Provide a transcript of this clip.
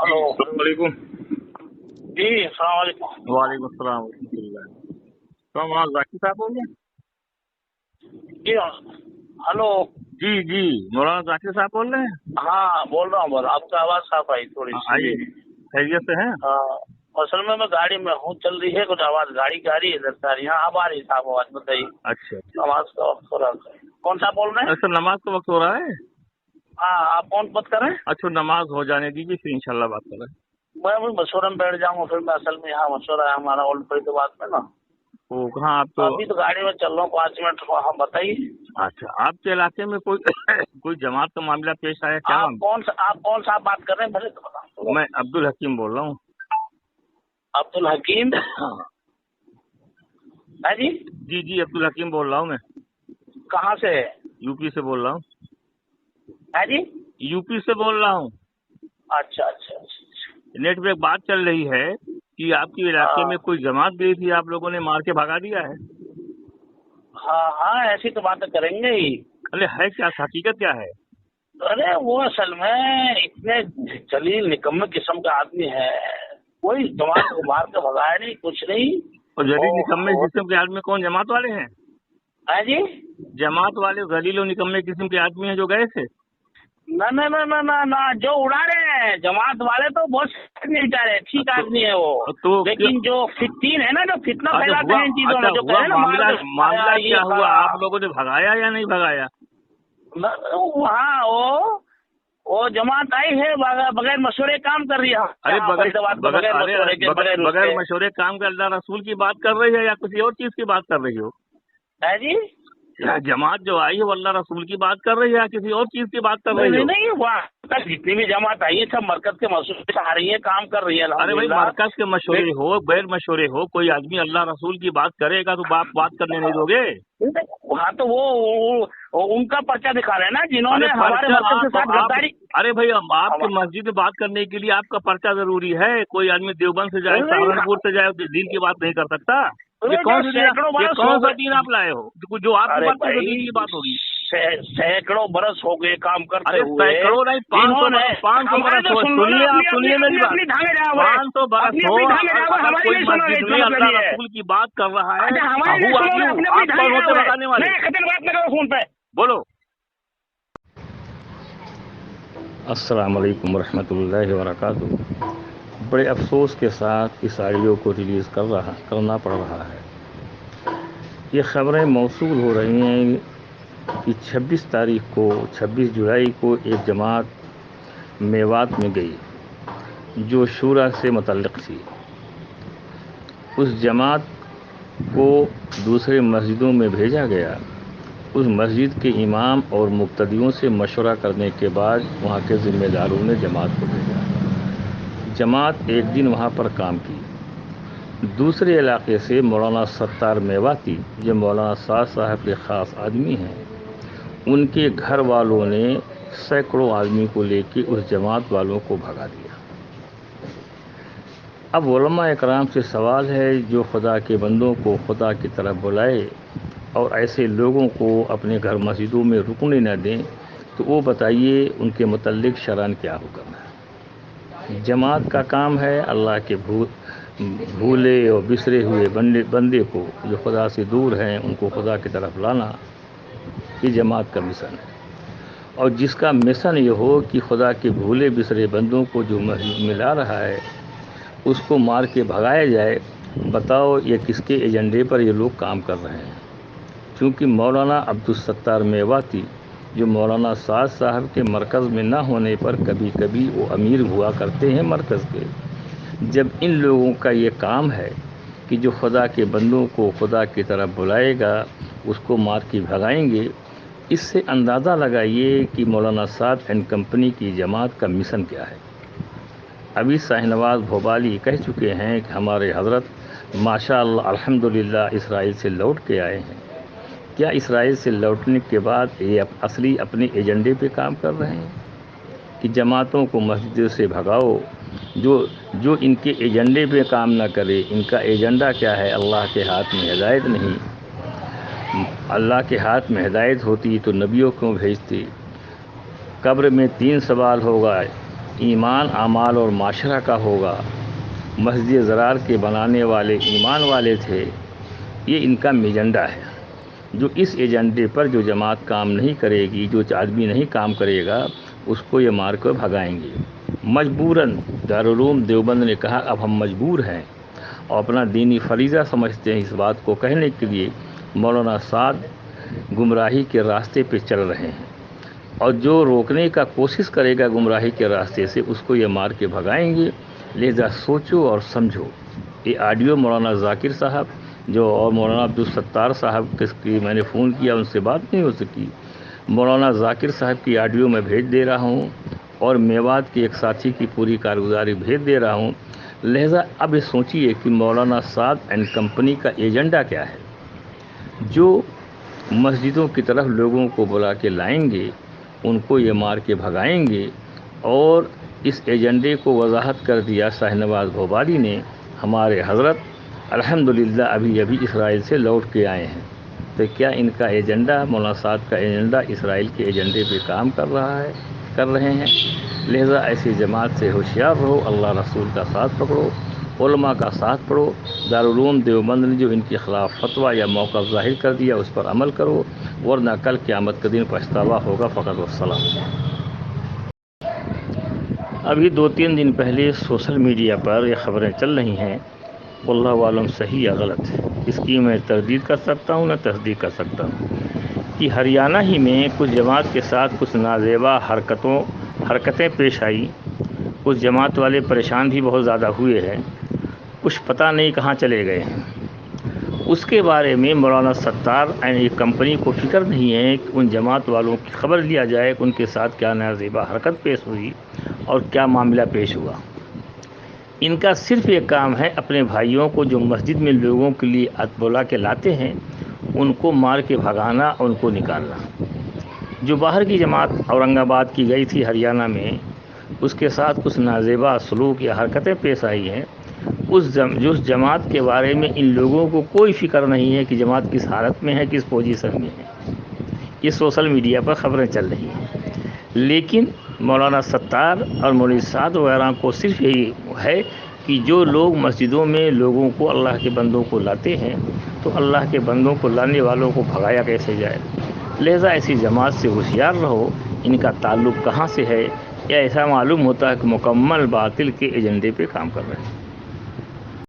Hello वालेकुम। जी, अस्सलाम वालेकुम। वालेकुम अस्सलाम वरहमतुल्लाह। तो वहाँ जाकिर साहब बोल रहे हैं? जी हेलो। जी मौलाना जाकिर साहब बोल रहे हैं? हाँ बोल रहा हूँ, बोल आपका आवाज साफ आई थोड़ी सी। आइए, खैरियत से हैं? हाँ, असल में मैं गाड़ी में हूँ, चल रही है कुछ आवाज गाड़ी की आ रही है इधर से। यहाँ अब आ रही साफ आवाज, बताइए। अच्छा। नमाज का वक्त हो रहा है। कौन सा बोल रहे हैं? अच्छा, नमाज का वक्त हो रहा है। हाँ, आप कौन बात कर रहे हैं? अच्छा, नमाज हो जाने दीजिए, फिर इंशाल्लाह बात करें। मैं अभी मशवरा में बैठ जाऊंगा, फिर मैं असल में यहाँ मशवरा है हमारा ओल्ड फरीदाबाद में ना। वो कहाँ आप तो? अभी तो गाड़ी में चल रहा हूँ, 5 मिनट। हाँ बताइए। अच्छा, आपके इलाके में कोई कोई जमात का मामला पेश आया क्या? आप कौन सा बात कर रहे हैं, मुझे तो बताओ। मैं अब्दुल हकीम बोल रहा हूँ। अब्दुल हकीम? है जी? जी अब्दुल हकीम बोल रहा हूँ मैं। कहाँ से? यूपी से बोल रहा हूँ। है जी? यूपी से बोल रहा हूँ। अच्छा। नेट पे एक बात चल रही है कि आपके इलाके में कोई जमात गई थी, आप लोगों ने मार के भगा दिया है। हाँ, ऐसी तो बातें करेंगे ही। अरे है क्या, हकीकत क्या है? अरे वो असल में इतने जलील निकम्मे किस्म का आदमी है, कोई जमात को मार के भगाया नहीं, कुछ नहीं। और जलील निकम्मे किस्म के आदमी कौन? जमात वाले हैं? है जी? जमात वाले जलील और निकम्मे किस्म के आदमी हैं जो गए थे? ना, जो उड़ा रहे हैं जमात वाले तो बहुत आदमी उड़ा रहे हैं, ठीक आदमी है वो। तो लेकिन जो फितीन है ना, जो फितना फैलाते हैं इन चीजों में, जो कह रहे हैं ना मामला क्या हुआ? आप लोगों ने भगाया या नहीं भगाया? वहाँ वो जमात आई है बगैर मशवरे काम कर रही है। अरे बगैर मशवरे काम कर अल्लाह रसूल की बात कर रही है या किसी और चीज की बात कर रही हो? है जी? जमात जो आई है वो अल्लाह रसूल की बात कर रही है या किसी और चीज की बात कर रही हो? नहीं, वहाँ जितनी भी जमात आई है सब मरकज के मशवरे से आ रही है, काम कर रही है। अरे भाई, मरकज के मशवरे हो गैर मशवरे हो, कोई आदमी अल्लाह रसूल की बात करेगा तो बात करने नहीं दोगे? वहाँ तो वो उनका पर्चा दिखा रहे हैं ना, जिन्होंने हमारे मरकज के साथ गद्दारी। अरे भाई, आपकी मस्जिद में बात करने के लिए आपका पर्चा जरूरी है? कोई आदमी देवबंद से जाए, सहारनपुर से जाए, दीन की बात नहीं कर सकता? ये कौन सा दीन आप लाए हो जो आपकी बात कर दीन की बात होगी? सैकड़ों बरस हो गए काम करते हुए। सैकड़ों नहीं, 500 बरस हो। सुनिए मेरी बात, 500 बरस हो। अगर कोई मस्जिद में अल्लाह रसूल की बात कर रहा है, आप कौन होते बताने वाले? फोन पे बोलो। अस्सलाम वालेकुम रहमतुल्लाहि व बरकातुहू। बड़े अफसोस के साथ इस ऑडियो को रिलीज़ करना पड़ रहा है। ये खबरें मौसूल हो रही हैं कि 26 जुलाई को एक जमात मेवात में गई जो शूरा से मुतल्लिक़ थी। उस जमात को दूसरे मस्जिदों में भेजा गया। उस मस्जिद के इमाम और मुक्तदियों से मशवरा करने के बाद वहाँ के ज़िम्मेदारों ने जमात को भेजा। जमात एक दिन वहाँ पर काम की। दूसरे इलाके से मौलाना सत्तार मेवाती, जो मौलाना साद साहब के ख़ास आदमी हैं, उनके घर वालों ने सैकड़ों आदमी को लेकर उस जमात वालों को भगा दिया। अब उलमा इकराम से सवाल है, जो खुदा के बंदों को खुदा की तरफ बुलाए और ऐसे लोगों को अपने घर मस्जिदों में रुकने न दें, तो वो बताइए उनके मुतल्लिक शरअन क्या हुक्म है? जमात का काम है अल्लाह के भूले और बिसरे हुए बंदे को, जो खुदा से दूर हैं, उनको खुदा की तरफ लाना। ये जमात का मिशन है। और जिसका मिशन ये हो कि खुदा के भूले बिसरे बंदों को जो मस्जिद में ला रहा है उसको मार के भगाया जाए, बताओ ये किसके एजेंडे पर ये लोग काम कर रहे हैं? क्योंकि मौलाना अब्दुल सत्तार मेवाती, जो मौलाना साद साहब के मरकज़ में ना होने पर कभी कभी वो अमीर हुआ करते हैं मरकज़ के। जब इन लोगों का ये काम है कि जो खुदा के बंदों को खुदा की तरफ बुलाएगा उसको मार के भगाएंगे, इससे अंदाज़ा लगाइए कि मौलाना साद एंड कंपनी की जमात का मिशन क्या है। अभी शाहनवाज भोपाली कह चुके हैं कि हमारे हज़रत माशाअल्लाह अल्हम्दुलिल्लाह इसराइल से लौट के आए हैं। क्या इसराइल से लौटने के बाद ये असली अपने एजेंडे पे काम कर रहे हैं कि जमातों को मस्जिद से भगाओ? जो इनके एजेंडे पे काम ना करे, इनका एजेंडा क्या है? अल्लाह के हाथ में हिदायत नहीं। अल्लाह के हाथ में हिदायत होती तो नबियों क्यों भेजती? कब्र में 3 सवाल होगा, ایمان اعمال اور معاشرہ کا ہوگا، مسجد زرار کے بنانے والے ایمان والے تھے، یہ ان کا ایجنڈا ہے۔ جو اس ایجنڈے پر جو جماعت کام نہیں کرے گی، جو آدمی نہیں کام کرے گا، اس کو یہ مار کر بھگائیں گے مجبوراً۔ دارالعلوم دیوبند نے کہا اب ہم مجبور ہیں اور اپنا دینی فریضہ سمجھتے ہیں اس بات کو کہنے کے لیے مولانا سعد گمراہی کے راستے پہ چل رہے ہیں، اور جو روکنے کا کوشش کرے گا گمراہی کے راستے سے اس کو یہ مار کے بھگائیں گے۔ لہذا سوچو اور سمجھو۔ یہ آڈیو مولانا ذاکر صاحب اور مولانا عبدالستار صاحب کی میں نے فون کیا، ان سے بات نہیں ہو سکی۔ مولانا ذاکر صاحب کی آڈیو میں بھیج دے رہا ہوں اور میوات کے ایک ساتھی کی پوری کارگزاری بھیج دے رہا ہوں۔ لہذا اب یہ سوچئے کہ مولانا سعد اینڈ کمپنی کا ایجنڈا کیا ہے، جو مسجدوں کی طرف لوگوں کو بلا کے لائیں گے، ان کو یہ مار کے بھگائیں گے۔ اور اس ایجنڈے کو وضاحت کر دیا شاہ نواز بھوپالی نے۔ ہمارے حضرت الحمدللہ ابھی اسرائیل سے لوٹ کے آئے ہیں، تو کیا ان کا ایجنڈا، مولانا صاحب کا ایجنڈا اسرائیل کے ایجنڈے پہ کام کر رہے ہیں؟ لہذا ایسی جماعت سے ہوشیار رہو، اللہ رسول کا ساتھ پکڑو، علماء کا ساتھ پڑھو۔ دارالعلوم دیوبند نے جو ان کے خلاف فتویٰ یا موقف ظاہر کر دیا اس پر عمل کرو، ورنہ کل قیامت کے دن پچھتاوا ہوگا۔ فقط والسلام۔ ابھی 2-3 دن پہلے سوشل میڈیا پر یہ خبریں چل رہی ہیں، واللہ عالم صحیح یا غلط، اس کی میں تردید کر سکتا ہوں نہ تصدیق کر سکتا ہوں، کہ ہریانہ ہی میں کچھ جماعت کے ساتھ کچھ نازیبا حرکتیں پیش آئی۔ کچھ جماعت والے پریشان بھی بہت زیادہ ہوئے ہیں، کچھ پتہ نہیں کہاں چلے گئے ہیں۔ اس کے بارے میں مولانا ستار اینڈ کمپنی کو فکر نہیں ہے کہ ان جماعت والوں کی خبر لیا جائے کہ ان کے ساتھ کیا نازیبا حرکت پیش ہوئی اور کیا معاملہ پیش ہوا۔ ان کا صرف ایک کام ہے اپنے بھائیوں کو جو مسجد میں لوگوں کے لیے بلا کے لاتے ہیں ان کو مار کے بھگانا اور ان کو نکالنا۔ جو باہر کی جماعت اورنگ آباد کی گئی تھی ہریانہ میں، اس کے ساتھ کچھ نازیبا سلوک یا حرکتیں پیش آئی ہیں، اس جماعت کے بارے میں ان لوگوں کو کوئی فکر نہیں ہے کہ جماعت کس حالت میں ہے، کس پوزیشن میں ہے۔ یہ سوشل میڈیا پر خبریں چل رہی ہیں، لیکن مولانا ستار اور مولوی سعد وغیرہ کو صرف یہی ہے کہ جو لوگ مسجدوں میں لوگوں کو، اللہ کے بندوں کو لاتے ہیں، تو اللہ کے بندوں کو لانے والوں کو بھگایا کیسے جائے۔ لہذا ایسی جماعت سے ہوشیار رہو، ان کا تعلق کہاں سے ہے، یا ایسا معلوم ہوتا ہے کہ مکمل باطل کے ایجنڈے پہ کام کر رہے ہیں۔